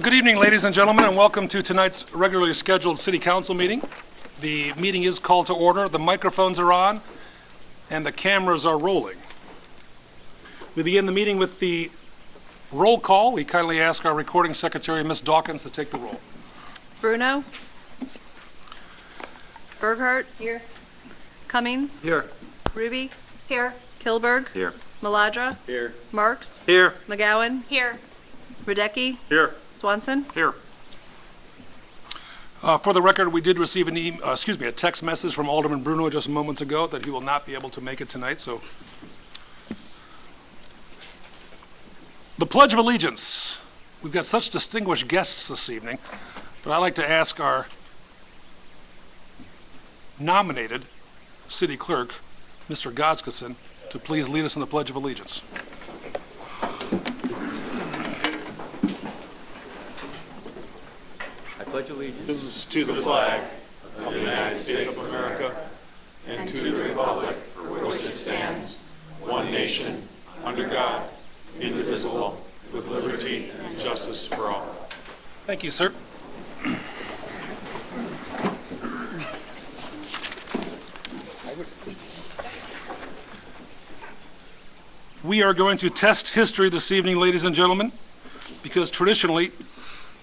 Good evening, ladies and gentlemen, and welcome to tonight's regularly scheduled City Council meeting. The meeting is called to order, the microphones are on, and the cameras are rolling. We begin the meeting with the roll call. We kindly ask our recording secretary, Ms. Dawkins, to take the roll. Bruno? Berghart? Here. Cummings? Here. Ruby? Here. Kilberg? Here. Maladra? Here. Marks? Here. McGowan? Here. Radecki? Here. Swanson? Here. For the record, we did receive a text message from Alderman Bruno just moments ago that he will not be able to make it tonight, so. The Pledge of Allegiance. We've got such distinguished guests this evening, but I'd like to ask our nominated city clerk, Mr. Godskison, to please lead us in the Pledge of Allegiance. I pledge allegiance This is to the flag of the United States of America and to the republic for which it stands, one nation, under God, indivisible, with liberty and justice for all. Thank you, sir. We are going to test history this evening, ladies and gentlemen, because traditionally,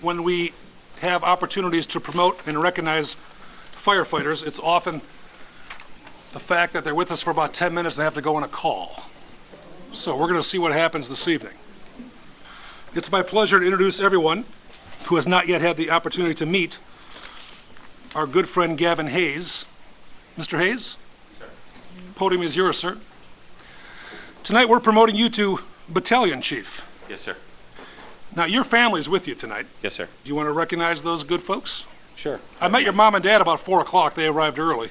when we have opportunities to promote and recognize firefighters, it's often the fact that they're with us for about 10 minutes and they have to go on a call. So we're going to see what happens this evening. It's my pleasure to introduce everyone who has not yet had the opportunity to meet our good friend Gavin Hayes. Mr. Hayes? Sir. Podium is yours, sir. Tonight we're promoting you to battalion chief. Yes, sir. Now, your family's with you tonight. Yes, sir. Do you want to recognize those good folks? Sure. I met your mom and dad about 4 o'clock. They arrived early.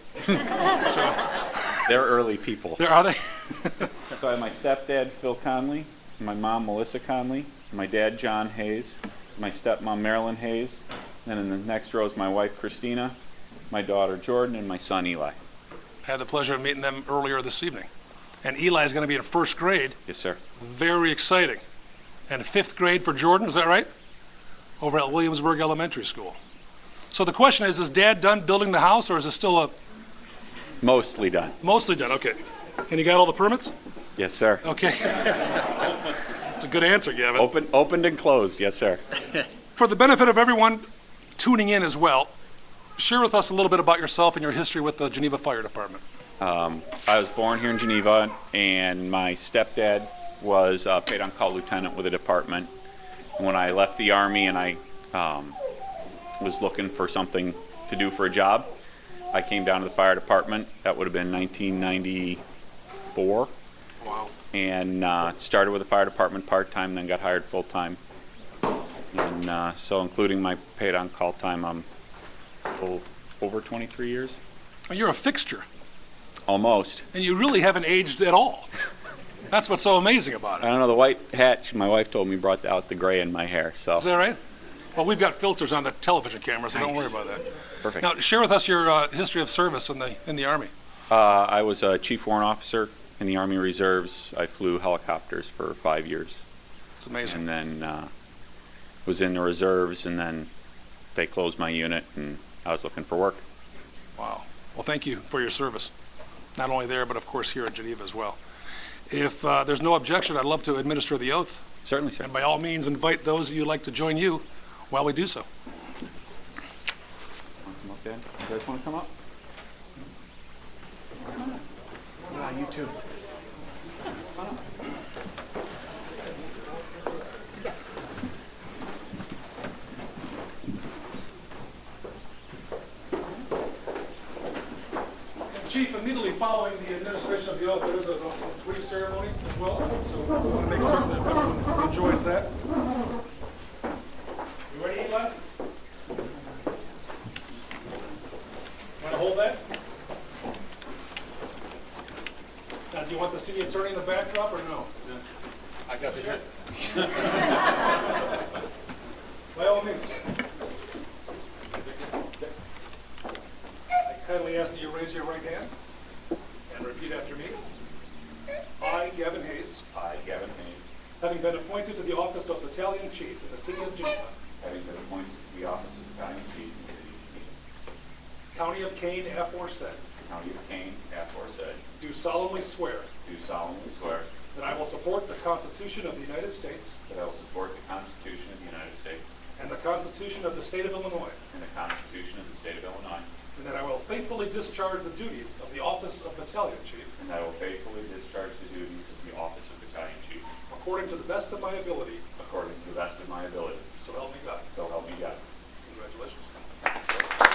They're early people. There are they? So I have my stepdad, Phil Conley, my mom, Melissa Conley, my dad, John Hayes, my stepmom, Marilyn Hayes, and in the next row is my wife, Christina, my daughter, Jordan, and my son, Eli. I had the pleasure of meeting them earlier this evening. And Eli is going to be in first grade. Yes, sir. Very exciting. And fifth grade for Jordan, is that right? Over at Williamsburg Elementary School. So the question is Dad done building the house, or is it still Mostly done. mostly done? Okay. And you got all the permits? Yes, sir. Okay. That's a good answer, Gavin. Opened and closed. Yes, sir. For the benefit of everyone tuning in as well, share with us a little bit about yourself and your history with the Geneva Fire Department. I was born here in Geneva, and my stepdad was a paid-on-call lieutenant with the department. When I left the Army and I was looking for something to do for a job, I came down to the fire department. That would have been 1994. Wow. And started with the fire department part-time, then got hired full-time. And so including my paid-on-call time, I'm over 23 years. You're a fixture, Almost. and you really haven't aged at all. That's what's so amazing about I it. don't know, the white hat, my wife told me, brought out the gray in my hair, so. Is that right? Well, we've got filters on the television camera, so don't worry Nice. about that. Perfect. Now, share with us your history of service in the Army. I was a chief warrant officer in the Army Reserves. I flew helicopters for 5 years. It's amazing. And then was in the reserves, and then they closed my unit, and I was looking for work. Wow. Well, thank you for your service. Not only there, but of course here in Geneva as well. If there's no objection, I'd love to administer the oath. Certainly, sir. And by all means, invite those of you who'd like to join you while we do so. Want to come up, Dad? You guys want to come up? Yeah, you too. Chief, immediately following the administration of the oath, there is a brief ceremony as well, so we want to make certain that everyone enjoys that. You ready, Eli? Want to hold that? Now, do you want the city attorney in the backdrop or no? I got the By all means. I kindly ask that you raise your right hand and repeat after me. I, Gavin Hayes, I, Gavin Hayes, having been appointed to the office of Battalion Chief in the city of Geneva, having been appointed to the office of Battalion Chief in the City of Geneva, County of Kane, aforesaid, County of Kane, aforesaid, do solemnly swear do solemnly swear that I will support the Constitution of the United States that I will support the Constitution of the United States and the Constitution of the State of Illinois, and the Constitution of the State of Illinois, and that I will faithfully discharge the duties of the office of Battalion Chief and that I will faithfully discharge the duties of the office of Battalion Chief according to the best of my ability, according to the best of my ability. so help me God. So help me God. Congratulations.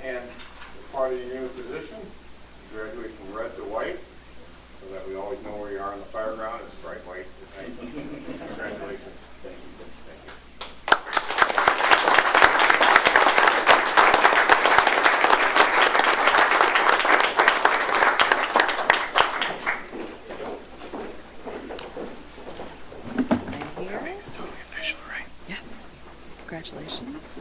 And as part of your new position, you graduate from red to white, so that we always know where you are on the fire ground. It's bright white tonight. Congratulations. Thank you, sir. Thank you. It's totally official, right? Yeah. Congratulations.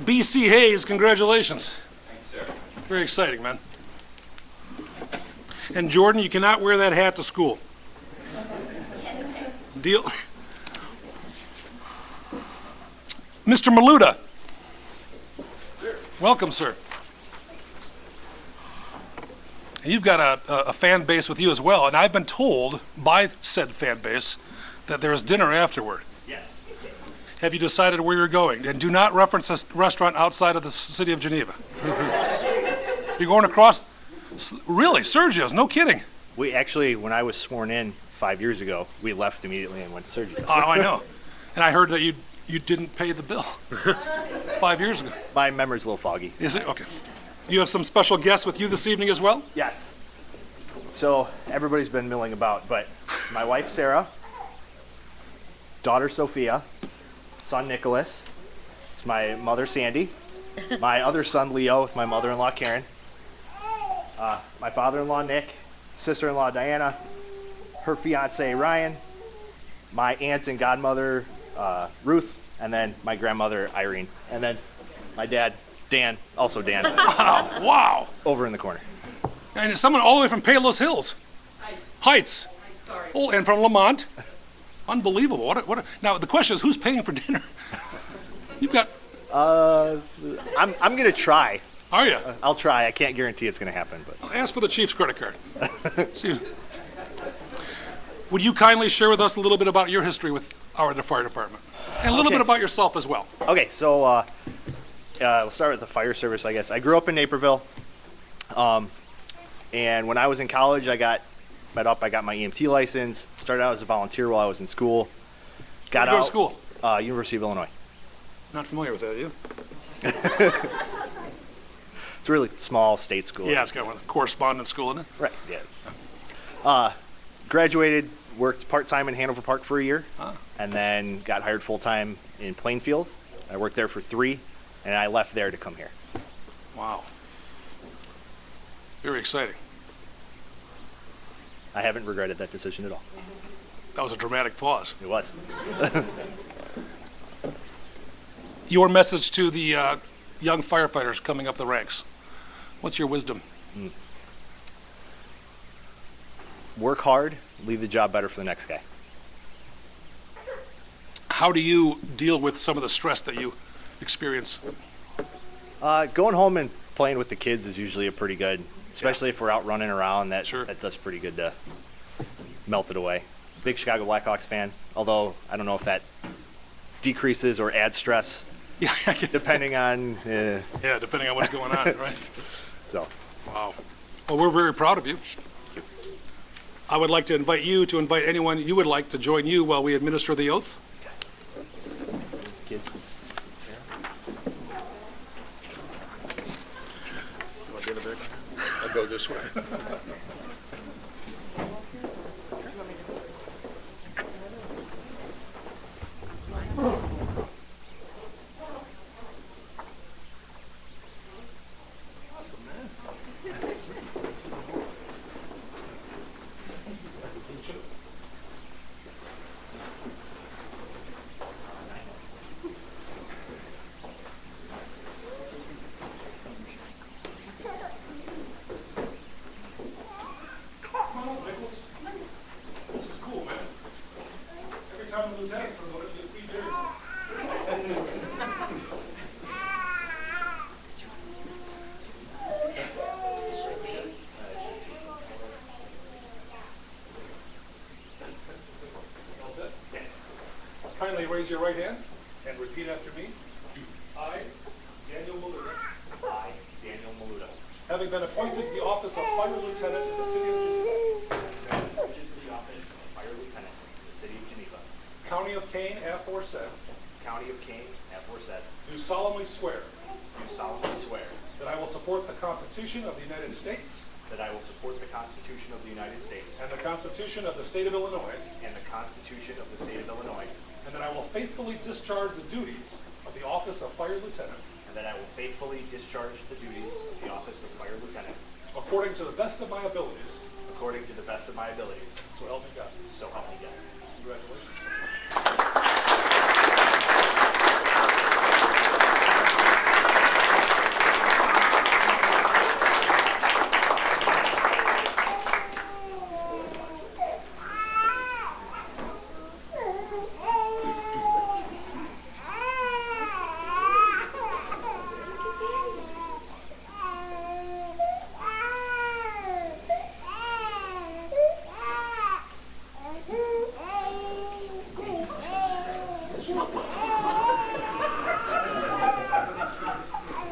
B.C. Hayes, congratulations. Thank you, sir. Very exciting, man. And Jordan, you cannot wear that hat to school. Deal. Mr. Maluda. Welcome, sir. And you've got a fan base with you as well, and I've been told by said fan base that there is dinner afterward. Yes. Have you decided where you're going? And do not reference a restaurant outside of the city of Geneva. You're going across? Really? Sergio's? No kidding. We actually, when I was sworn in 5 years ago, we left immediately and went to Sergio's. Oh, I know. And I heard that you didn't pay the bill 5 years ago. My memory's a little foggy. Is it? Okay. You have some special guests with you this evening as well? Yes. So everybody's been milling about, but my wife Sarah, daughter Sophia, son Nicholas, it's my mother Sandy, my other son Leo with my mother-in-law Karen, my father-in-law Nick, sister-in-law Diana, her fiance Ryan, my aunt and godmother Ruth, and then my grandmother Irene, and then my dad Dan, also Dan, Wow. over in the corner. And it's someone all the way from Palos Hills. Heights. Sorry. Oh, and from Lamont. Unbelievable. Now, the question is, who's paying for dinner? You've got, I'm gonna try. are you? I'll try. I can't guarantee it's gonna happen, but Ask for the chief's credit card. See, would you kindly share with us a little bit about your history with the fire department? And a little Okay. bit about yourself as well. okay. So we'll start with the fire service, I guess. I grew up in Naperville, and when I was in college, I got my EMT license. Started out as a volunteer while I was in school. Got Where'd you out. go to school? University of Illinois. Not familiar with that, are you? It's a really small state school. Yeah, it's got one correspondence school, isn't it? Right. Yeah. Graduated, worked part-time in Hanover Park for a year, and then got hired full-time in Plainfield. I worked there for 3, and I left there to come here. Wow. Very exciting. I haven't regretted that decision at all. That was a dramatic pause. It was. Your message to the young firefighters coming up the ranks. What's your wisdom? Work hard, leave the job better for the next guy. How do you deal with some of the stress that you experience? Going home and playing with the kids is usually a pretty good, especially if we're out running around. Sure. That does pretty good to melt it away. big Chicago Blackhawks fan, although I don't know if that decreases or adds stress Yeah, depending on, yeah, depending on what's going on, right? so. Wow. Well, we're very proud of you. I would like to invite you to invite anyone you would like to join you while we administer the oath. Kids. I'll go this way. This is cool, man. Every time the lieutenant's promoted, you get free beer. All set? Yes. Kindly raise your right hand and repeat after me. I, Daniel Maluda, I, Daniel Maluda, having been appointed to the office of Fire Lieutenant in the city of Geneva, appointed to the office of Fire Lieutenant in the city of Geneva, County of Kane, aforesaid, County of Kane, aforesaid, do solemnly swear do solemnly swear that I will support the Constitution of the United States that I will support the Constitution of the United States and the Constitution of the State of Illinois, and the Constitution of the State of Illinois, and that I will faithfully discharge the duties of the office of Fire Lieutenant and that I will faithfully discharge the duties of the office of Fire Lieutenant according to the best of my abilities, according to the best of my abilities, so help me God. so help me God. Congratulations.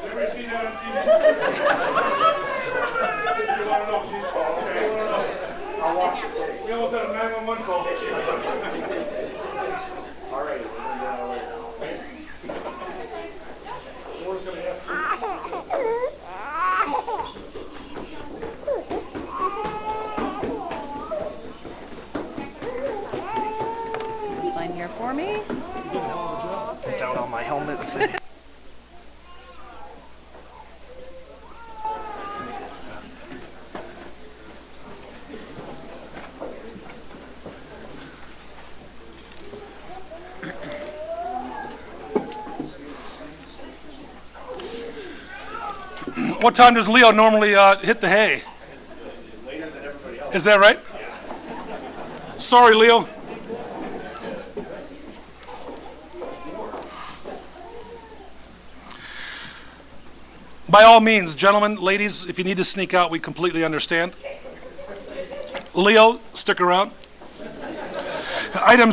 Ever seen that on TV? You want to know, Chief? Okay, you want to know? I'll watch the tape. We almost had a 911 call. All right, we're going to go later. Laura's going to ask you. Sign here for me. Put down all my helmets. What time does Leo normally hit the hay? Later than everybody else. Is that right? Sorry, Leo. By all means, gentlemen, ladies, if you need to sneak out, we completely understand. Leo, stick around. Item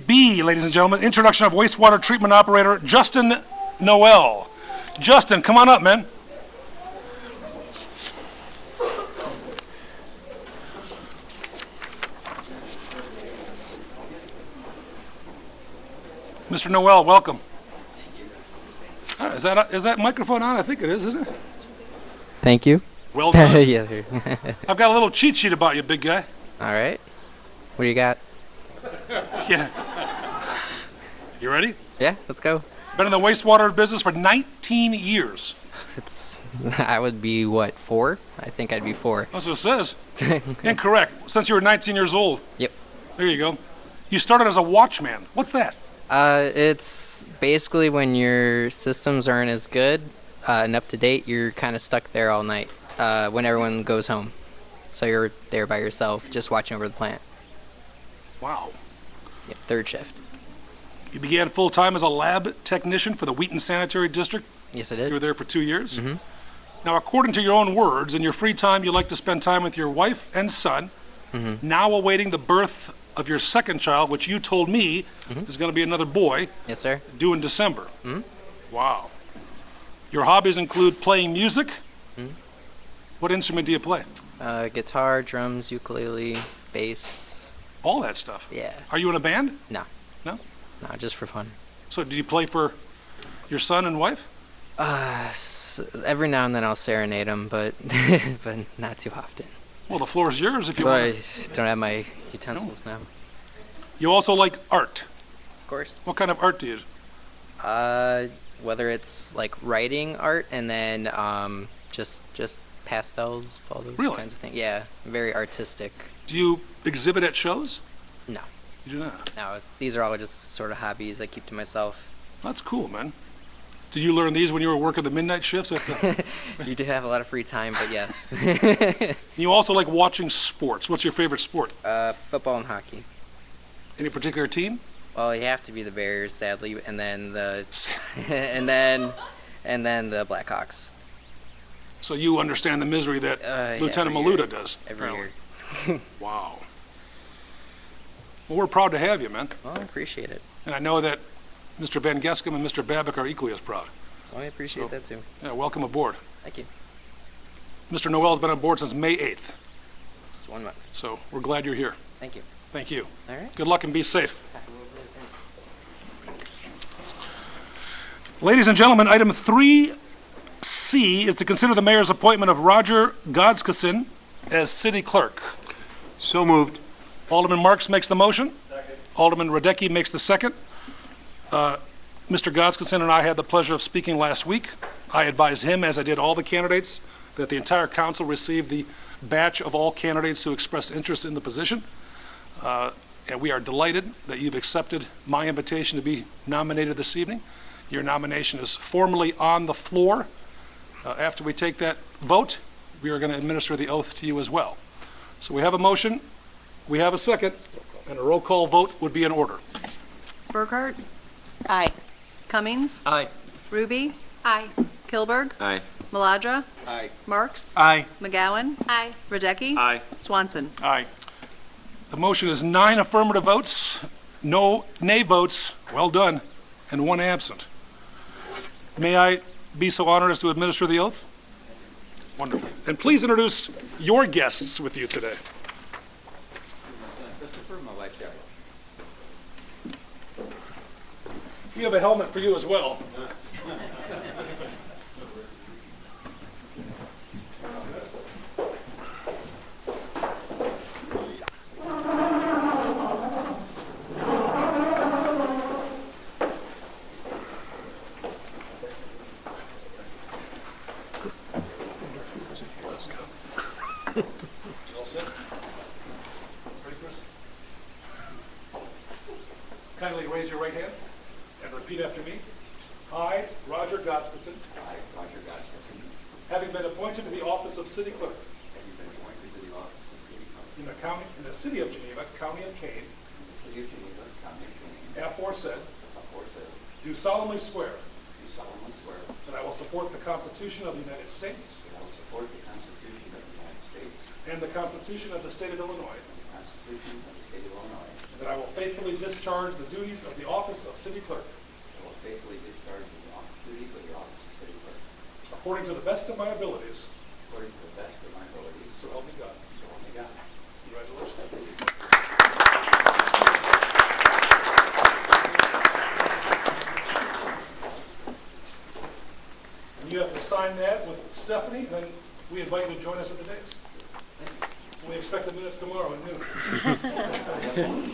B, ladies and gentlemen, introduction of wastewater treatment operator Justin Noel. Justin, come on up, man. Mr. Noel, welcome. Is that microphone on? I think it is, isn't it? Thank you. Well done. Yeah. Here. I've got a little cheat sheet about you, big guy. All right. What do you got? Yeah. You ready? Yeah, let's go. Been in the wastewater business for 19 years. It's. I would be what, 4? I think I'd be 4. That's what it says. Incorrect. Since you were 19 years old. Yep. There you go. You started as a watchman. What's that? It's basically when your systems aren't as good and up to date, you're kind of stuck there all night when everyone goes home. So you're there by yourself, just watching over the plant. Wow. Yep, 3rd shift. You began full-time as a lab technician for the Wheaton Sanitary District. Yes, I You were did. there for 2 years. Mm-hmm. Now, according to your own words, in your free time, you like to spend time with your wife and son, Mm-hmm. now awaiting the birth of your second child, which you told me is going to be another boy, Yes, sir. due in December. Wow. Your hobbies include playing music. What instrument do you play? Guitar, drums, ukulele, bass. All that stuff. Yeah. Are you in a band? No. No? No, just for fun. So do you play for your son and wife? Every now and then I'll serenade them, but but not too often. Well, the floor is yours if you But I want. don't have my utensils now. You also like art. Of course. What kind of art do you do? Whether it's like writing art and then just pastels, all those Really? kinds of things. Yeah, very artistic. Do you exhibit at shows? No. You do not. No, these are all just sort of hobbies I keep to myself. That's cool, man. Did you learn these when you were working the midnight shifts? You do have a lot of free time, but yes. You also like watching sports. What's your favorite sport? Football and hockey. Any particular team? Well, you have to be the Bears, sadly, and then the and then the Blackhawks So you understand the misery that yeah, Lieutenant every year. Maluda does. every apparently. year. Wow. Well, we're proud to have you, man. Well, I appreciate it. And I know that Mr. Van Gescam and Mr. Babick are equally as proud. Well, I appreciate that too. Yeah, welcome aboard. Thank you. Mr. Noel's been on board since May 8th, It's 1 month. so we're glad you're here. Thank you. Thank you. All right. Good luck and be safe. Ladies and gentlemen, item 3C is to consider the mayor's appointment of Roger Godskison as city clerk. So moved. Alderman Marks makes the motion. Alderman Radecki makes the second. Mr. Godskison and I had the pleasure of speaking last week. I advised him, as I did all the candidates, that the entire council received the batch of all candidates who expressed interest in the position. And we are delighted that you've accepted my invitation to be nominated this evening. Your nomination is formally on the floor. After we take that vote, we are going to administer the oath to you as well. So we have a motion, we have a second, and a roll call vote would be in order. Burkhart? Aye. Cummings? Aye. Ruby? Aye. Kilberg? Aye. Maladra? Aye. Marks? Aye. McGowan? Aye. Radecki? Aye. Swanson? Aye. The motion is 9 affirmative votes, no nay votes, well done, and 1 absent. May I be so honored as to administer the oath? Wonderful. And please introduce your guests with you today. We have a helmet for you as well. All set? Ready, Chris? Kindly raise your right hand and repeat after me. I, Roger Godskison, I, Roger Godskison, having been appointed to the office of city clerk having been appointed to the office of city clerk in the city of Geneva, county of Kane, in the city of Geneva, county of Kane, aforesaid, aforesaid, do solemnly swear do solemnly swear that I will support the Constitution of the United States that I will support the Constitution of the United States and the Constitution of the state of Illinois, and the Constitution of the state of Illinois, and that I will faithfully discharge the duties of the office of city clerk and will faithfully discharge the duties of the office of city clerk according to the best of my abilities, according to the best of my abilities, so help me God. so help me God. Congratulations. And you have to sign that with Stephanie, and then we invite you to join us at the dais. We expect the minutes tomorrow at noon.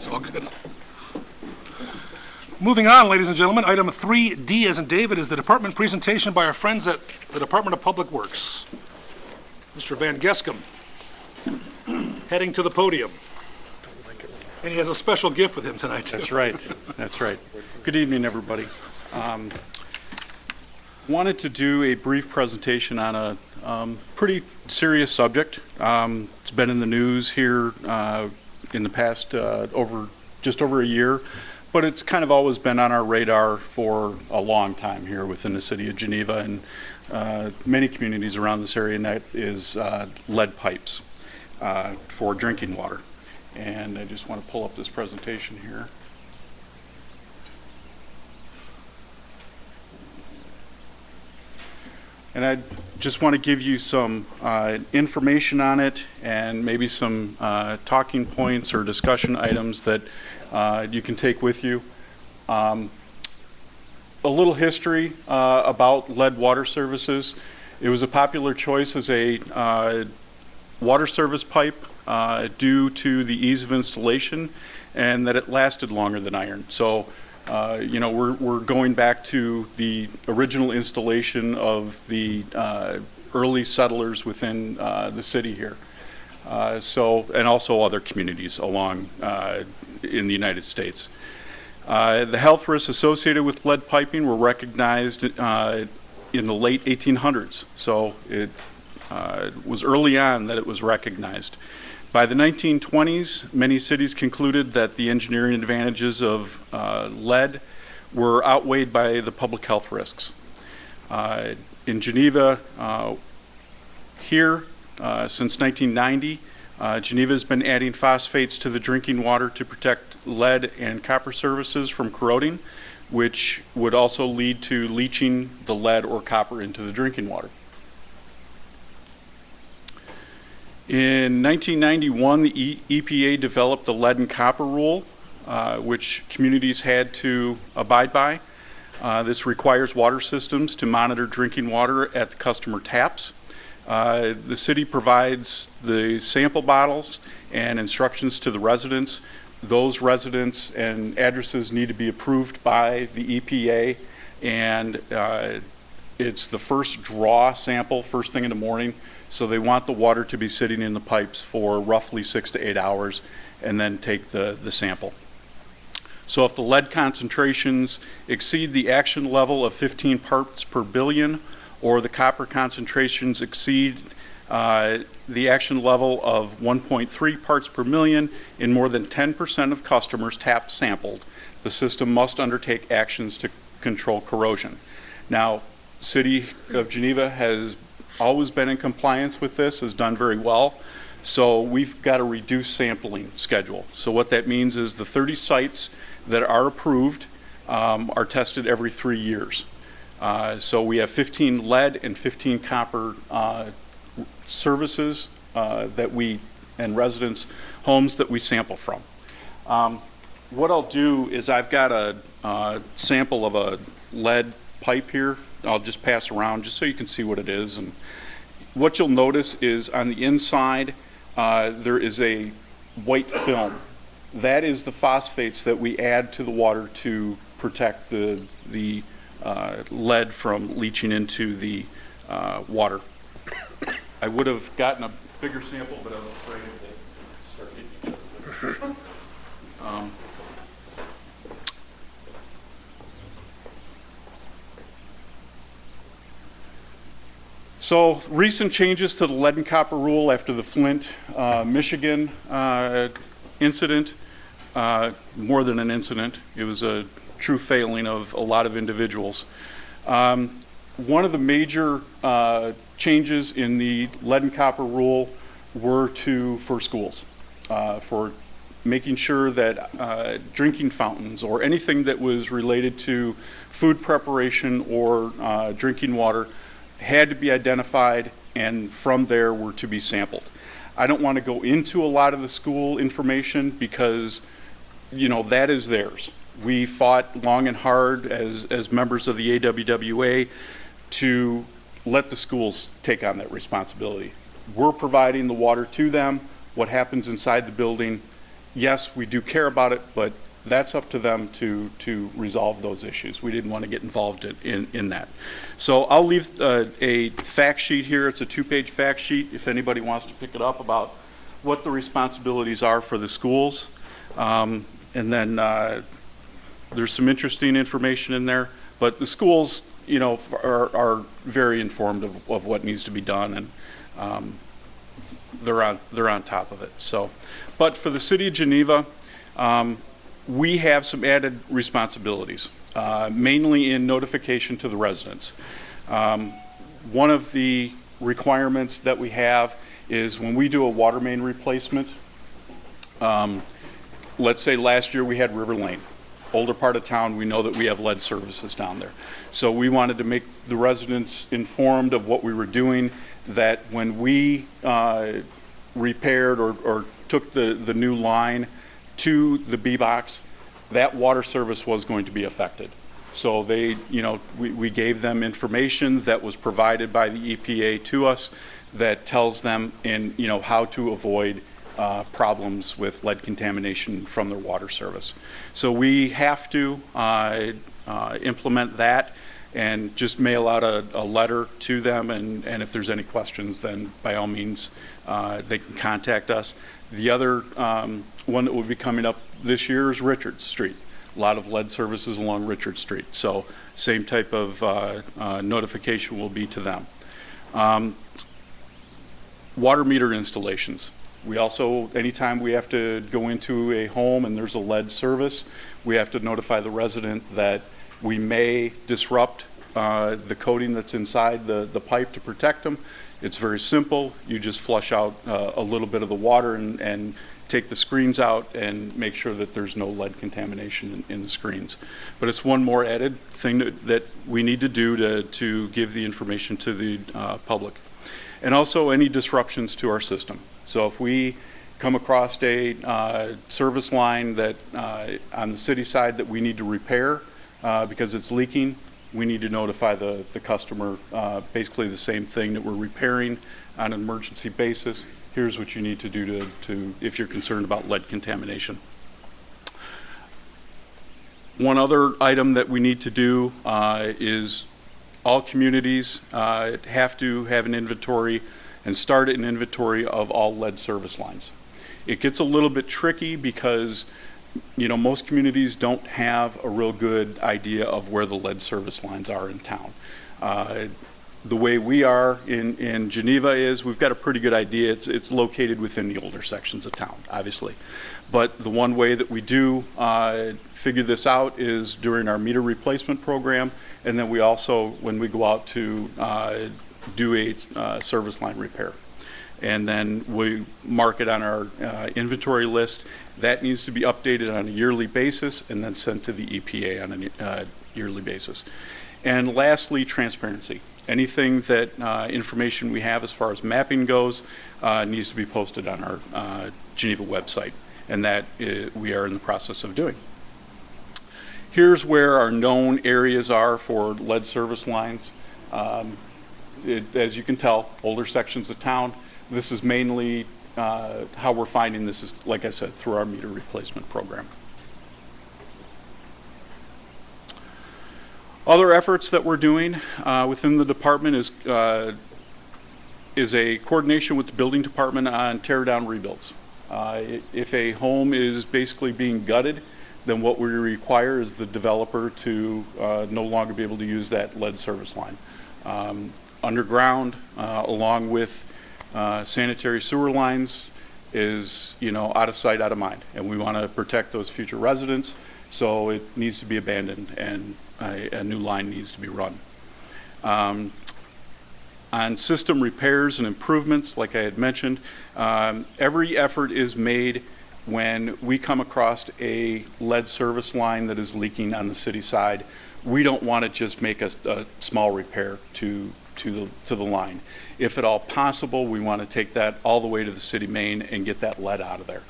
It's all good. Moving on, ladies and gentlemen, item 3D as in David is the department presentation by our friends at the Department of Public Works. Mr. Van Gescam, heading to the podium. And he has a special gift with him tonight, too. That's right. That's right. Good evening, everybody. Wanted to do a brief presentation on a pretty serious subject. It's been in the news here in the past just over a year, but it's kind of always been on our radar for a long time here within the city of Geneva and many communities around this area, and that is lead pipes for drinking water. And I just want to pull up this presentation here. And I just want to give you some information on it and maybe some talking points or discussion items that you can take with you. A little history about lead water services. It was a popular choice as a water service pipe due to the ease of installation and that it lasted longer than iron. So we're going back to the original installation of the early settlers within the city here. And also other communities along in the United States. The health risks associated with lead piping were recognized in the late 1800s. So it was early on that it was recognized. By the 1920s, many cities concluded that the engineering advantages of lead were outweighed by the public health risks. In Geneva, here, since 1990, Geneva has been adding phosphates to the drinking water to protect lead and copper services from corroding, which would also lead to leaching the lead or copper into the drinking water. In 1991, the EPA developed the lead and copper rule, which communities had to abide by. This requires water systems to monitor drinking water at the customer taps. The city provides the sample bottles and instructions to the residents. Those residents and addresses need to be approved by the EPA, and it's the first draw sample first thing in the morning. So they want the water to be sitting in the pipes for roughly 6 to 8 hours and then take the sample. So if the lead concentrations exceed the action level of 15 parts per billion or the copper concentrations exceed the action level of 1.3 parts per million in more than 10% of customers tap sampled, the system must undertake actions to control corrosion. Now, City of Geneva has always been in compliance with this, has done very well. So we've got a reduced sampling schedule. So what that means is the 30 sites that are approved are tested every 3 years. So we have 15 lead and 15 copper services and residents' homes that we sample from. What I'll do is I've got a sample of a lead pipe here. I'll just pass around just so you can see what it is. And what you'll notice is on the inside there is a white film. That is the phosphates that we add to the water to protect the lead from leaching into the water. I would have gotten a bigger sample, but I was afraid to start getting each other. So recent changes to the lead and copper rule after the Flint, Michigan incident, more than an incident, it was a true failing of a lot of individuals. One of the major changes in the lead and copper rule were for schools, for making sure that drinking fountains or anything that was related to food preparation or drinking water had to be identified, and from there were to be sampled. I don't want to go into a lot of the school information because, that is theirs. We fought long and hard as members of the AWWA to let the schools take on that responsibility. We're providing the water to them. What happens inside the building yes, we do care about it, but that's up to them to resolve those issues. We didn't want to get involved in that. So I'll leave a fact sheet here. It's a 2-page fact sheet if anybody wants to pick it up about what the responsibilities are for the schools. And then there's some interesting information in there, but the schools, you know, are very informed of what needs to be done, and they're on top of it. So, but for the city of Geneva, we have some added responsibilities, mainly in notification to the residents. One of the requirements that we have is when we do a water main replacement, let's say last year we had River Lane. Older part of town, we know that we have lead services down there. So we wanted to make the residents informed of what we were doing, that when we repaired or took the new line to the B-box, that water service was going to be affected. So they, you know, we gave them information that was provided by the EPA to us that tells them you know, how to avoid problems with lead contamination from their water service. So we have to implement that and just mail out a letter to them, and if there's any questions, then by all means they can contact us. The other one that will be coming up this year is Richard Street. A lot of lead services along Richard Street, so same type of notification will be to them. Water meter installations. We also, anytime we have to go into a home and there's a lead service, we have to notify the resident that we may disrupt the coating that's inside the pipe to protect them. It's very simple. You just flush out a little bit of the water and take the screens out and make sure that there's no lead contamination in the screens. But it's one more added thing that we need to do to give the information to the public. And also any disruptions to our system. So if we come across a service line that on the city side that we need to repair because it's leaking, we need to notify the customer basically the same thing that we're repairing on an emergency basis. Here's what you need to do to if you're concerned about lead contamination. One other item that we need to do is all communities have to have an inventory and start an inventory of all lead service lines. It gets a little bit tricky because, you know, most communities don't have a real good idea of where the lead service lines are in town. The way we are in Geneva is we've got a pretty good idea. It's located within the older sections of town, obviously. But the one way that we do figure this out is during our meter replacement program, and then we also, when we go out to do a service line repair. And then we mark it on our inventory list. That needs to be updated on a yearly basis and then sent to the EPA on a yearly basis. And lastly, transparency. Anything that information we have as far as mapping goes needs to be posted on our Geneva website, and that we are in the process of doing. Here's where our known areas are for lead service lines. As you can tell, older sections of town. This is mainly how we're finding this is, like I said, through our meter replacement program. Other efforts that we're doing within the department is a coordination with the building department on tear down rebuilds. If a home is basically being gutted, then what we require is the developer to no longer be able to use that lead service line. Underground, along with sanitary sewer lines, is, you know, out of sight, out of mind, and we want to protect those future residents. So it needs to be abandoned, and a new line needs to be run. On system repairs and improvements, like I had mentioned, every effort is made when we come across a lead service line that is leaking on the city side. We don't want to just make a small repair to the line. If at all possible, we want to take that all the way to the city main and get that lead out of there.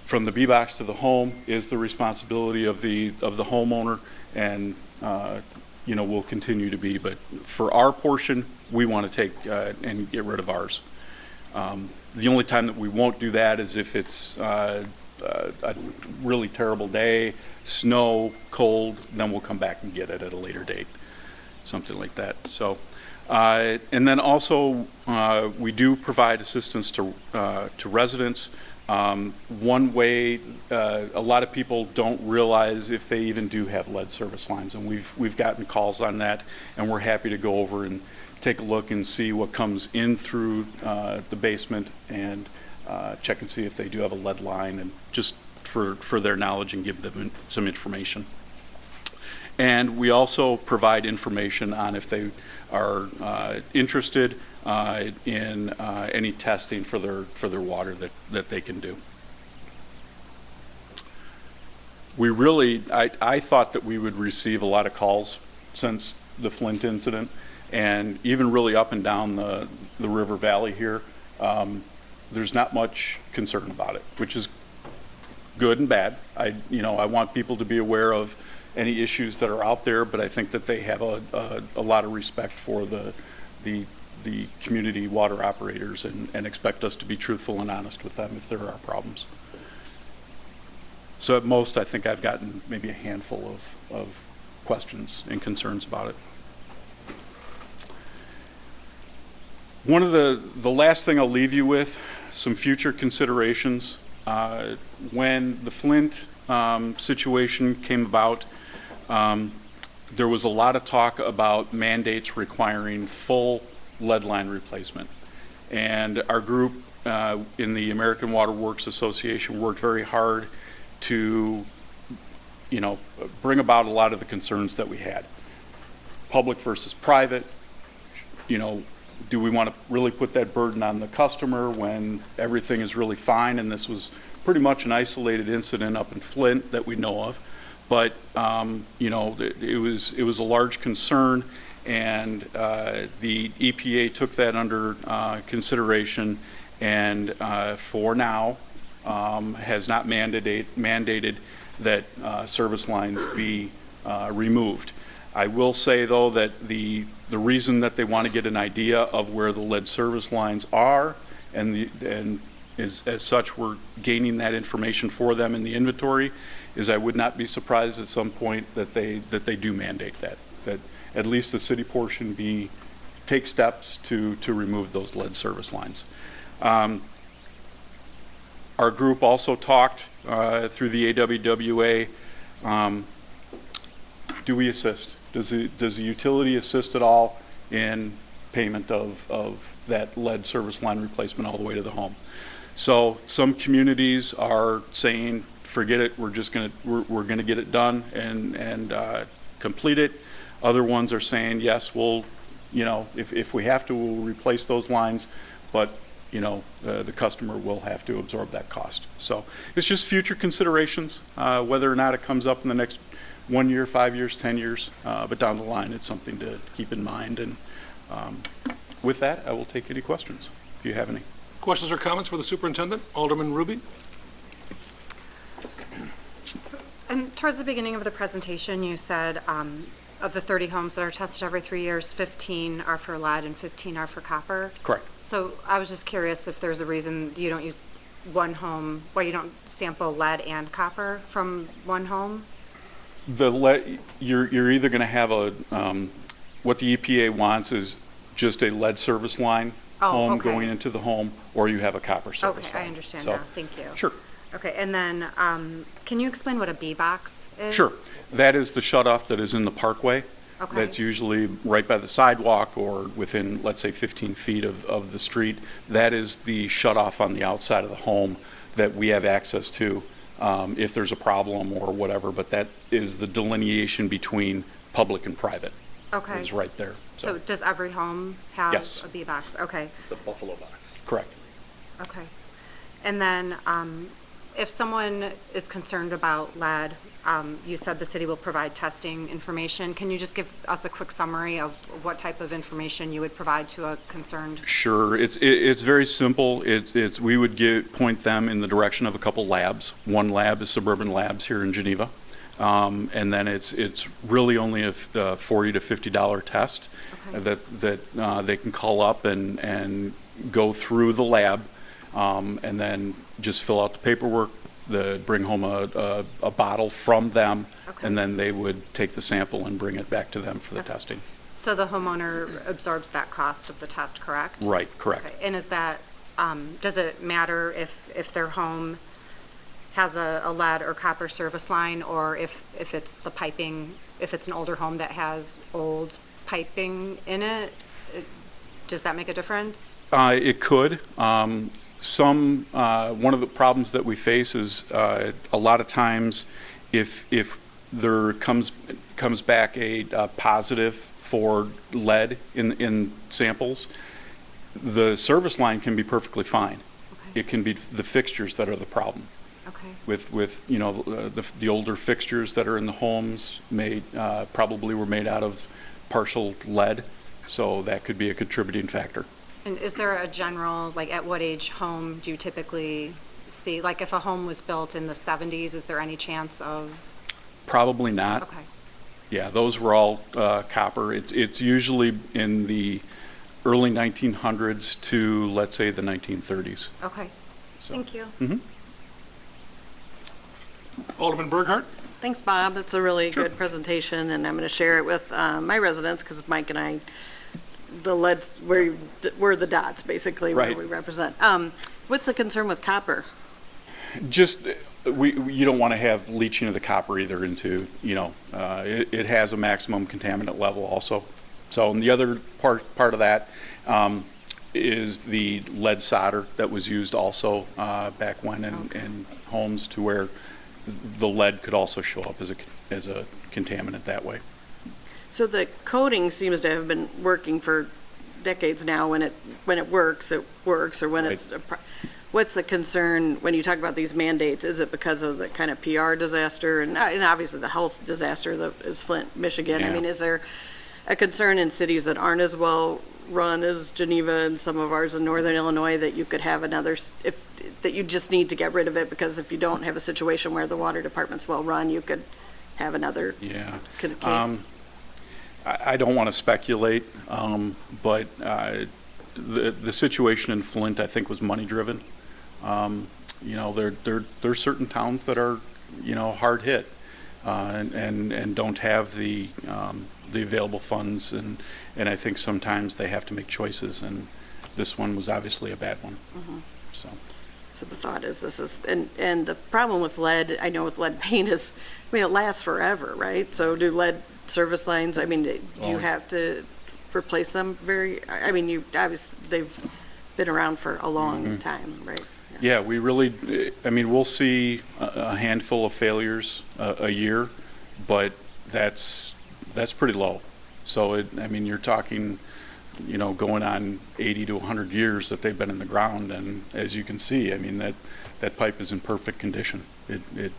From the B-box to the home is the responsibility of the homeowner, and you know, will continue to be. But for our portion, we want to take and get rid of ours. The only time that we won't do that is if it's a really terrible day, snow, cold, then we'll come back and get it at a later date, something like that. So, and then also we do provide assistance to residents. One way a lot of people don't realize if they even do have lead service lines, and we've gotten calls on that, and we're happy to go over and take a look and see what comes in through the basement and check and see if they do have a lead line, and just for their knowledge and give them some information. And we also provide information on if they are interested in any testing for their water that they can do. We really, I thought that we would receive a lot of calls since the Flint incident, and even really up and down the river valley here. There's not much concern about it, which is good and bad. I want people to be aware of any issues that are out there, but I think that they have a lot of respect for the community water operators and expect us to be truthful and honest with them if there are problems. So at most, I think I've gotten maybe a handful of questions and concerns about it. One of the last thing I'll leave you with, some future considerations. When the Flint situation came about, there was a lot of talk about mandates requiring full lead line replacement. And our group in the American Water Works Association worked very hard to, bring about a lot of the concerns that we had. Public versus private, do we want to really put that burden on the customer when everything is really fine? And this was pretty much an isolated incident up in Flint that we know of. But, it was a large concern, and the EPA took that under consideration, and for now has not mandated that service lines be removed. I will say, though, that the reason that they want to get an idea of where the lead service lines are, and as such we're gaining that information for them in the inventory, is I would not be surprised at some point that they do mandate that at least the city portion take steps to remove those lead service lines. Our group also talked through the AWWA. Do we assist? Does the utility assist at all in payment of that lead service line replacement all the way to the home? So some communities are saying, forget it, we're gonna get it done and complete it. Other ones are saying, yes, we'll, if we have to, we'll replace those lines, but the customer will have to absorb that cost. So it's just future considerations, whether or not it comes up in the next 1 year, 5 years, 10 years, but down the line, it's something to keep in mind. And with that, I will take any questions if you have any. Questions or comments for the superintendent? Alderman Ruby? And towards the beginning of the presentation, you said of the 30 homes that are tested every 3 years, 15 are for lead and 15 are for copper. Correct. So I was just curious if there's a reason you don't use one home, why you don't sample lead and copper from one home? The lead, you're either going to have what the EPA wants is just a lead service line home going into the home, or you have a copper service line. I understand now. Thank you. Sure. Okay, and then can you explain what a B box is? Sure. That is the shutoff that is in the parkway. Okay. That's usually right by the sidewalk or within, let's say, 15 feet of the street. That is the shutoff on the outside of the home that we have access to if there's a problem or whatever, but that is the delineation between public and private. Okay. It's right there. So does every home have Yes. a B box? Okay. It's a buffalo box. Correct. Okay. And then if someone is concerned about lead, you said the city will provide testing information. Can you just give us a quick summary of what type of information you would provide to a concerned? Sure. It's very simple. We would point them in the direction of a couple labs. One lab is Suburban Labs here in Geneva. And then it's really only a $40 to $50 test that they can call up and go through the lab, and then just fill out the paperwork, bring home a bottle from them, Okay. and then they would take the sample and bring it back to them for the testing. So the homeowner absorbs that cost of the test, correct? Right, correct. Okay. And is that, does it matter if their home has a lead or copper service line, or if it's the piping, if it's an older home that has old piping in it? Does that make a difference? It could. One of the problems that we face is a lot of times if there comes back a positive for lead in samples, the service line can be perfectly fine. Okay. It can be the fixtures that are the problem. Okay. With the older fixtures that are in the homes probably were made out of partial lead, so that could be a contributing factor. And is there a general, like, at what age home do you typically see? Like, if a home was built in the 70s, is there any chance of? Probably not. Okay. Yeah, those were all copper. It's usually in the early 1900s to, let's say, the 1930s. Okay. So. Thank you. Mhm. Alderman Burghardt? Thanks, Bob. That's a really good presentation, and I'm going to share it with my residents, because Mike and I, the leads, we're the dots, basically, where Right. we represent. What's the concern with copper? Just, you don't want to have leaching of the copper either into, it has a maximum contaminant level also. So, and the other part of that is the lead solder that was used also back when in homes, to where the lead could also show up as a contaminant that way. So the coating seems to have been working for decades now. When it works, or when it's. What's the concern when you talk about these mandates? Is it because of the kind of PR disaster and obviously the health disaster that is Flint, Michigan? Yeah. I mean, is there a concern in cities that aren't as well run as Geneva and some of ours in northern Illinois that you could have that you just need to get rid of it, because if you don't have a situation where the water department's well run, you could have another case? I don't want to speculate, but the situation in Flint, I think, was money driven. There's certain towns that are, hard hit, and don't have the available funds, and I think sometimes they have to make choices, and this one was obviously a bad one. Mm-hmm. So the thought is and the problem with lead, I know with lead paint is, it lasts forever, right? So do lead service lines, do you have to replace them you obviously, they've been around for a long time, right? Yeah, we really, we'll see a handful of failures a year, but that's pretty low. So you're talking, going on 80 to 100 years that they've been in the ground, and as you can see, that pipe is in perfect condition. It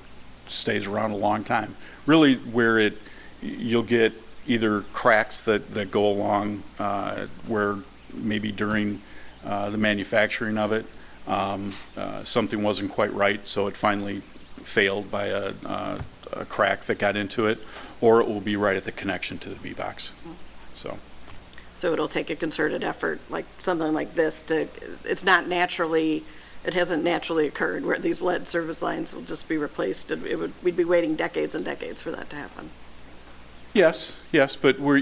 stays around a long time. Really, where you'll get either cracks that go along where maybe during the manufacturing of it, something wasn't quite right, so it finally failed by a crack that got into it, or it will be right at the connection to the V-box. So it'll take a concerted effort, like something like this, it hasn't naturally occurred where these lead service lines will just be replaced, and we'd be waiting decades and decades for that to happen. Yes, but we're,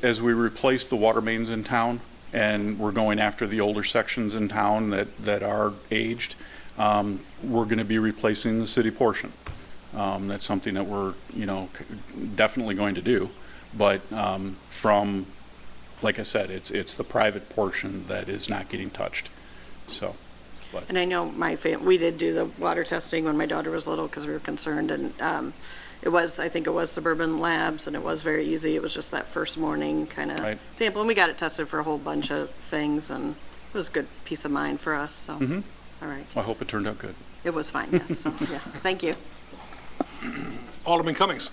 as we replace the water mains in town, and we're going after the older sections in town that are aged, we're going to be replacing the city portion. That's something that we're, definitely going to do. But from, like I said, it's the private portion that is not getting touched. So. And I know we did do the water testing when my daughter was little, because we were concerned, and I think it was Suburban Labs, and it was very easy. It was just that first morning kind of sample, and we got it tested for a whole bunch of things, and it was a good peace of mind for us. So, All right. I hope it turned out good. It was fine, yes. So, yeah. Thank you. Alderman Cummings?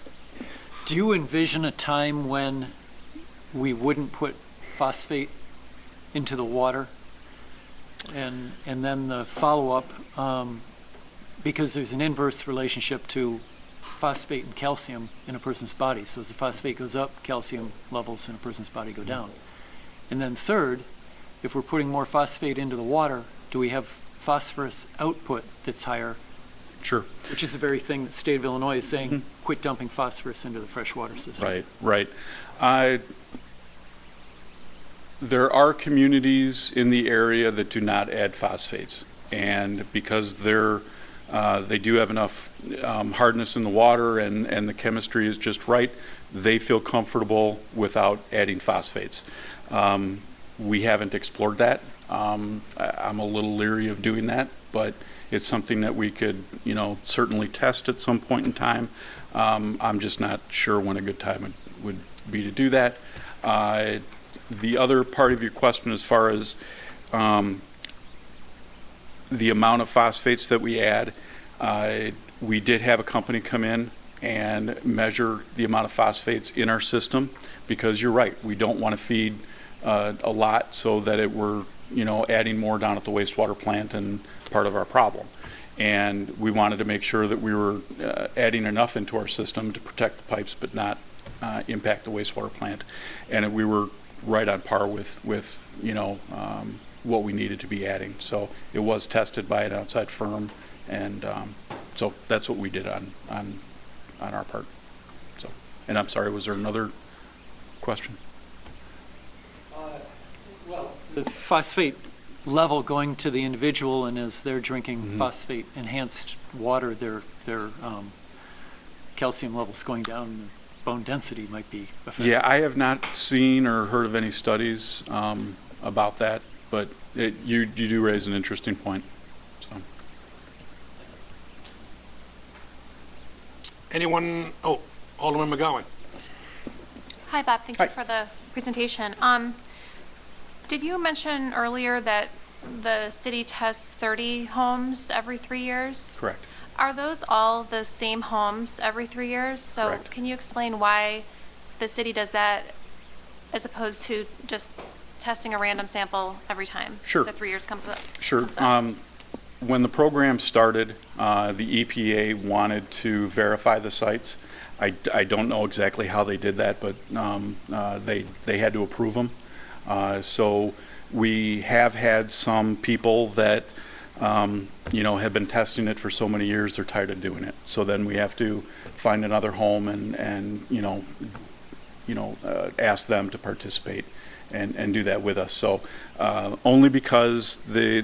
Do you envision a time when we wouldn't put phosphate into the water? And then the follow-up, because there's an inverse relationship to phosphate and calcium in a person's body. So as the phosphate goes up, calcium levels in a person's body go down. And then third, if we're putting more phosphate into the water, do we have phosphorus output that's higher Sure. Which is the very thing that the state of Illinois is saying, quit dumping phosphorus into the freshwater system. Right. There are communities in the area that do not add phosphates, and because they do have enough hardness in the water and the chemistry is just right, they feel comfortable without adding phosphates. We haven't explored that. I'm a little leery of doing that, but it's something that we could, certainly test at some point in time. I'm just not sure when a good time would be to do that. The other part of your question, as far as the amount of phosphates that we add, we did have a company come in and measure the amount of phosphates in our system, because you're right, we don't want to feed a lot so that we're adding more down at the wastewater plant and part of our problem. And we wanted to make sure that we were adding enough into our system to protect the pipes but not impact the wastewater plant. And we were right on par with what we needed to be adding. So it was tested by an outside firm, and so that's what we did on our part. So, and I'm sorry, was there another question? The phosphate level going to the individual, and as they're drinking phosphate enhanced water, their calcium levels going down, and bone density might be affected. Yeah, I have not seen or heard of any studies about that, but you do raise an interesting point. So. Anyone? Oh, Alderman McGowan. Hi, Bob. Thank you for the presentation. Did you mention earlier that the city tests 30 homes every 3 years? Correct. Are those all the same homes every 3 years? So Correct. Can you explain why the city does that as opposed to just testing a random sample every time Sure. the 3 years comes up? Sure. When the program started, the EPA wanted to verify the sites. I don't know exactly how they did that, but they had to approve them. So we have had some people that have been testing it for so many years, they're tired of doing it. So then we have to find another home and ask them to participate and do that with us. So only because the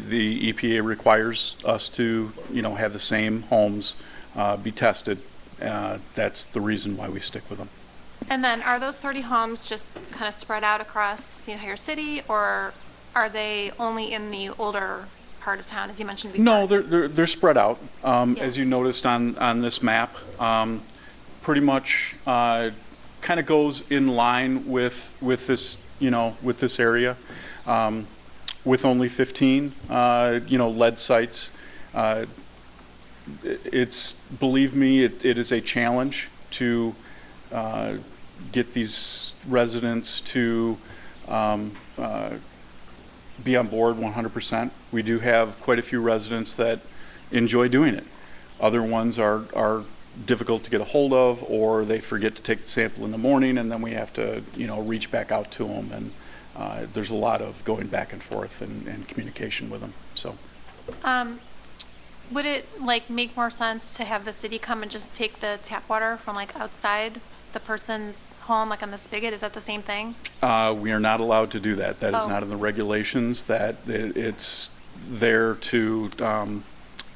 EPA requires us to have the same homes be tested, that's the reason why we stick with them. And then are those 30 homes just kind of spread out across the entire city, or are they only in the older part of town, as you mentioned before? No, they're spread out. As you noticed on this map, pretty much kind of goes in line with this with this area, with only 15 lead sites. Believe me, it is a challenge to get these residents to be on board 100%. We do have quite a few residents that enjoy doing it. Other ones are difficult to get a hold of, or they forget to take the sample in the morning, and then we have to reach back out to them, and there's a lot of going back and forth and communication with them. So. Would it make more sense to have the city come and just take the tap water from outside the person's home, on the spigot? Is that the same thing? We are not allowed to do that. That is not in the regulations. That it's there to,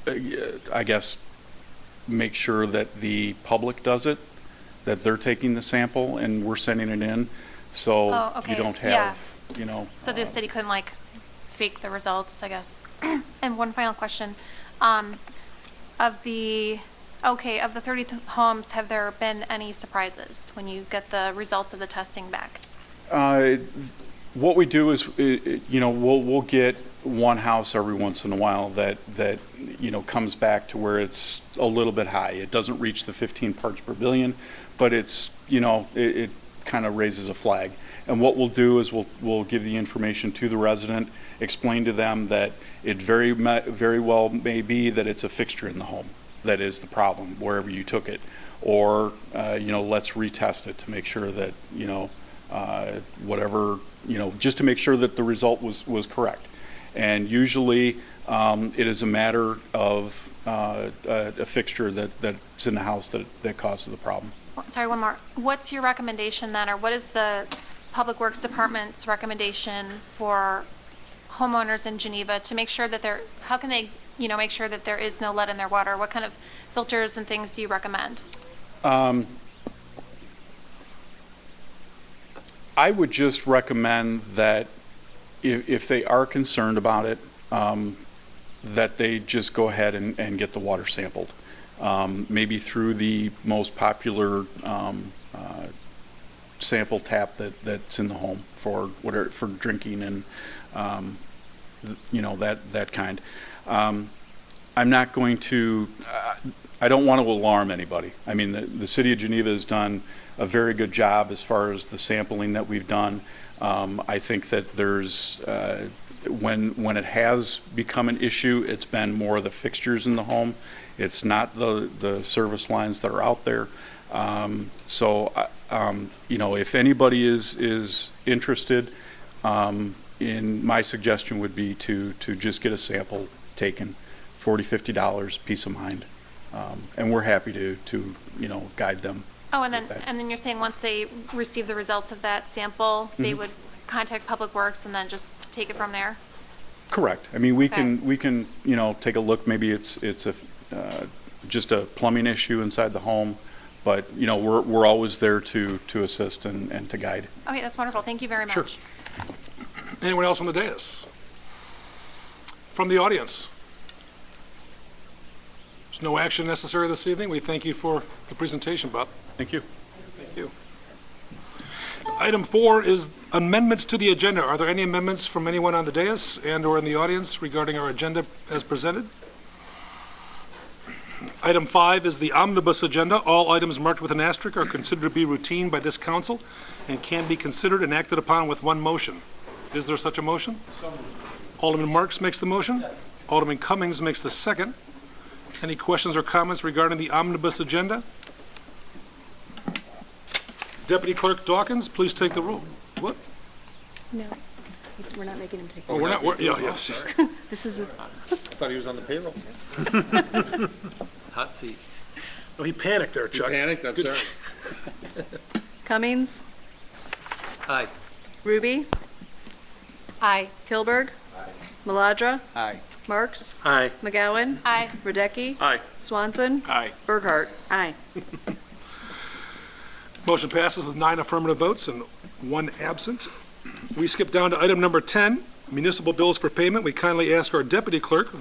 I guess, make sure that the public does it, that they're taking the sample and we're sending it in. So you don't have, So the city couldn't fake the results, I guess. And one final question. Of the 30 homes, have there been any surprises when you get the results of the testing back? What we do is, we'll get one house every once in a while that comes back to where it's a little bit high. It doesn't reach the 15 parts per billion, but it's, it kind of raises a flag. And what we'll do is we'll give the information to the resident, explain to them that it very well may be that it's a fixture in the home that is the problem wherever you took it, or let's retest it to make sure that whatever just to make sure that the result was correct. And usually, it is a matter of a fixture that's in the house that causes the problem. Sorry, one more. What's your recommendation then, or what is the Public Works Department's recommendation for homeowners in Geneva to make sure that how can they, make sure that there is no lead in their water? What kind of filters and things do you recommend? I would just recommend that if they are concerned about it, that they just go ahead and get the water sampled. Maybe through the most popular sample tap that's in the home for drinking and that kind. I'm not going to. I don't want to alarm anybody. I mean, the city of Geneva has done a very good job as far as the sampling that we've done. I think that there's when it has become an issue, it's been more the fixtures in the home. It's not the service lines that are out there. If anybody is interested, in my suggestion would be to just get a sample taken, $40, $50, peace of mind, and we're happy to guide them. Oh, and then you're saying once they receive the results of that sample, they would contact Public Works and then just take it from there? Correct. I mean, we Okay. can take a look. Maybe it's just a plumbing issue inside the home, but we're always there to assist and to guide. Okay, that's wonderful. Thank you very much. Sure. Anyone else on the dais? From the audience? There's no action necessary this evening. We thank you for the presentation, Bob. Thank you. Thank you. Item 4 is amendments to the agenda. Are there any amendments from anyone on the dais and/or in the audience regarding our agenda as presented? Item 5 is the omnibus agenda. All items marked with an asterisk are considered to be routine by this council and can be considered and acted upon with one motion. Is there such a motion? Alderman Marks makes the motion. Alderman Cummings makes the second. Any questions or comments regarding the omnibus agenda? Deputy Clerk Dawkins, please take the roll. What? No, we're not making him take Oh, we're not, yeah. This is, I thought he was on the payroll. Hot seat. Oh, he panicked there, Chuck. Panicked, I'm sorry. Cummings, Aye. Ruby. Aye. Kilberg. Aye. Maladra. Aye. Marks. Aye. McGowan. Aye. Radecki. Aye. Swanson. Aye. Burghart. Aye. Motion passes with 9 affirmative votes and 1 absent. We skip down to item number 10, municipal bills for payment. We kindly ask our deputy clerk,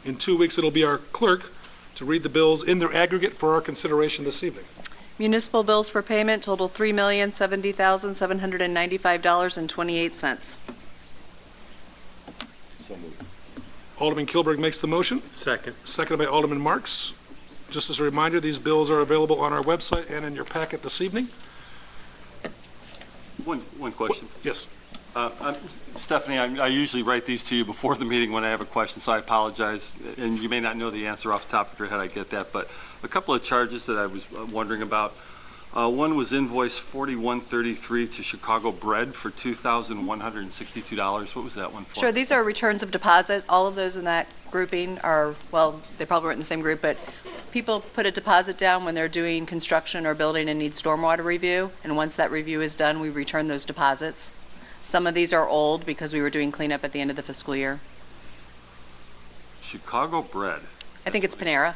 in 2 weeks it'll be our clerk, to read the bills in their aggregate for our consideration this evening. Municipal bills for payment total $3,070,795.28. So moved. Alderman Kilberg makes the motion, Second. seconded by Alderman Marks. Just as a reminder, these bills are available on our website and in your packet this evening. One question. Yes. Stephanie, I usually write these to you before the meeting when I have a question, so I apologize. And you may not know the answer off the top of your head, I get that. But a couple of charges that I was wondering about. One was invoice 4133 to Chicago Bread for $2,162. What was that one for? Sure, these are returns of deposit. All of those in that grouping are, well, they probably weren't in the same group, but people put a deposit down when they're doing construction or building and need stormwater review. And once that review is done, we return those deposits. Some of these are old because we were doing cleanup at the end of the fiscal year. Chicago Bread. I think it's Panera.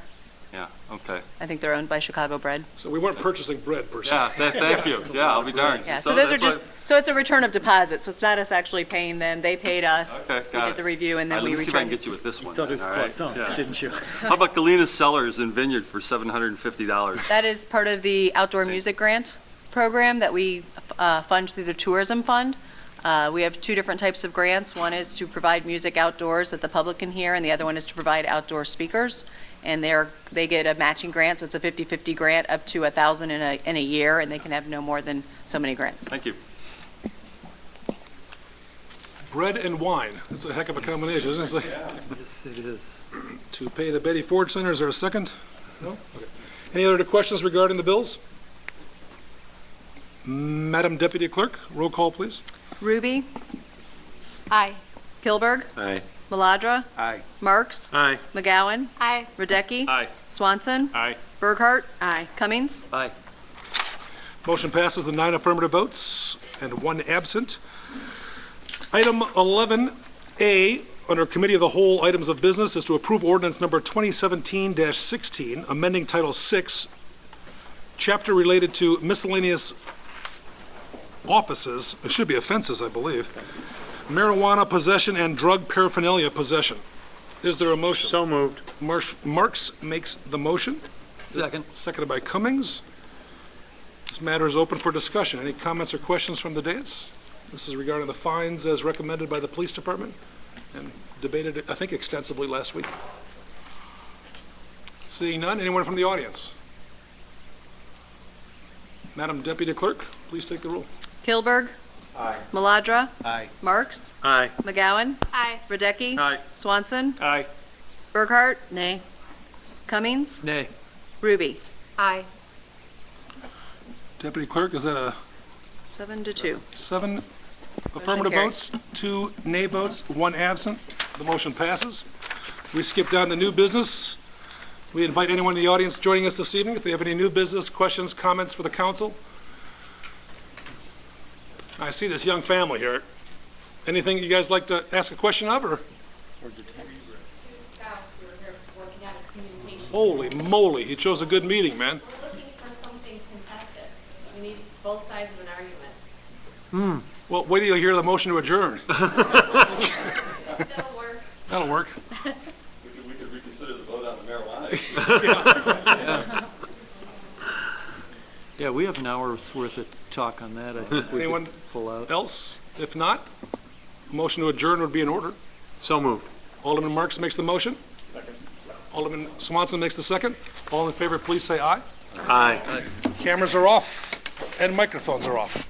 Yeah, okay. I think they're owned by Chicago Bread. So we weren't purchasing bread per se. Yeah, thank you. Yeah, I'll be darned. Yeah, so those are that's just, so it's a return of deposit, so it's not us actually paying them. They paid us. Okay, We got did it. the review and then Let we me see if I can returned. get you with this one. Thought it was all right? croissants, Yeah. didn't you? How about Galena Cellars and Vineyard for $750? That is part of the outdoor music grant program that we fund through the tourism fund. We have 2 different types of grants. One is to provide music outdoors that the public can hear, and the other one is to provide outdoor speakers. And they get a matching grant, so it's a 50-50 grant up to $1,000 in a year, and they can have no more than so many grants. Thank you. Bread and wine, that's a heck of a combination, isn't it? It's like, Yes, it is. to pay the Betty Ford Center, is there a second? No? Okay. Any other questions regarding the bills? Madam Deputy Clerk, roll call, please. Ruby. Aye. Kilberg. Aye. Maladra. Aye. Marks. Aye. McGowan. Aye. Radecki. Aye. Swanson. Aye. Burkhart. Aye. Cummings. Aye. Motion passes with 9 affirmative votes and 1 absent. Item 11A, under Committee of the Whole items of business, is to approve ordinance number 2017-16, amending Title VI, chapter related to miscellaneous offices, it should be offenses, I believe, marijuana possession and drug paraphernalia possession. Is there a motion? So moved. Marks makes the motion, Second. seconded by Cummings. This matter is open for discussion. Any comments or questions from the dais? This is regarding the fines as recommended by the police department and debated, I think, extensively last week. Seeing none, anyone from the audience? Madam Deputy Clerk, please take the roll. Kilberg. Aye. Maladra. Aye. Marks. Aye. McGowan. Aye. Radecki. Aye. Swanson. Aye. Burkhart. Nay. Cummings. Nay. Ruby. Aye. Deputy Clerk, is that a 7-2. 7 affirmative carries. votes, 2 nay votes, 1 absent? The motion passes. We skip down to new business. We invite anyone in the audience joining us this evening if they have any new business, questions, comments for the council. I see this young family here. Anything you guys like to ask a question of, or? Holy moly, he chose a good meeting, man. We're looking for something contested. We need both sides of an argument. Well, wait till you hear the motion to adjourn. That'll work. That'll work. We could reconsider the vote on the marijuana. Yeah, we have an hour's worth of talk on that. I think we Anyone could pull out. else? If not, motion to adjourn would be in order. So moved. Alderman Marks makes the motion. Second. Alderman Swanson makes the second. All in favor, please say aye. Aye. Cameras are off and microphones are off.